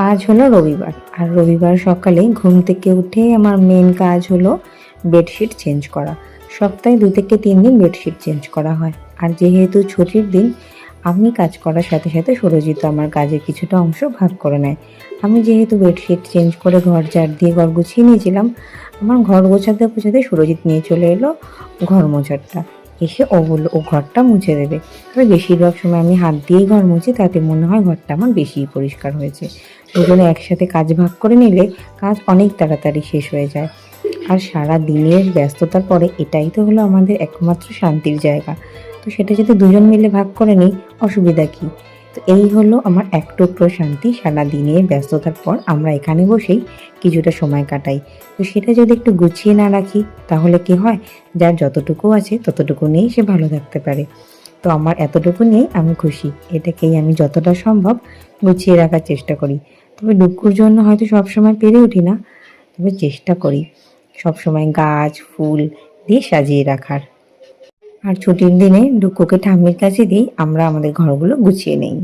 আজ হলো রবিবার, আর রবিবার সকালে ঘুম থেকে উঠে আমার মেন কাজ হলো বেডশিট চেঞ্জ করা। সপ্তাহে 2 থেকে 3 দিন বেডশিট চেঞ্জ করা হয়। আর যেহেতু ছুটির দিন, আমি কাজ করার সাথে সাথে সুরজিৎ আমার কাজের কিছুটা অংশ ভাগ করে নেয়। আমি যেহেতু বেডশিট চেঞ্জ করে ঘর ঝাড় দিয়ে ঘর গুছিয়ে নিয়েছিলাম, আমার ঘর গোছাতে গোছাতে সুরজিৎ নিয়ে চলে এলো ঘর মোছারটা। এসে ও বলল ও ঘরটা মুছে দেবে। তবে বেশিরভাগ সময় আমি হাত দিয়েই ঘর মুছি, তাতে মনে হয় ঘরটা আমার বেশিই পরিষ্কার হয়েছে। দুজনে একসাথে কাজ ভাগ করে নিলে কাজ অনেক তাড়াতাড়ি শেষ হয়ে যায়। আর সারা দিনের ব্যস্ততার পরে এটাই তো হলো আমাদের একমাত্র শান্তির জায়গা। তো সেটা যদি দুজন মিলে ভাগ করে নিই, অসুবিধা কী? তো এই হলো আমার এক টুকরো শান্তি। সারা দিনের ব্যস্ততার পর আমরা এখানে বসেই কিছুটা সময় কাটাই। তো সেটা যদি একটু গুছিয়ে না রাখি, তাহলে কি হয়, যার যতটুকু আছে ততটুকু নিয়েই সে ভালো থাকতে পারে। তো আমার এতটুকু নিয়েই আমি খুশি। এটাকেই আমি যতটা সম্ভব গুছিয়ে রাখার চেষ্টা করি। তবে ডুগ্গুর জন্য হয়তো সবসময় পেরে উঠি না, তবে চেষ্টা করি সবসময় গাছ ফুল দিয়ে সাজিয়ে রাখার। আর ছুটির দিনে ডুগ্গুকে ঠাম্মির কাছে দিয়েই আমরা আমাদের ঘরগুলো গুছিয়ে নেই।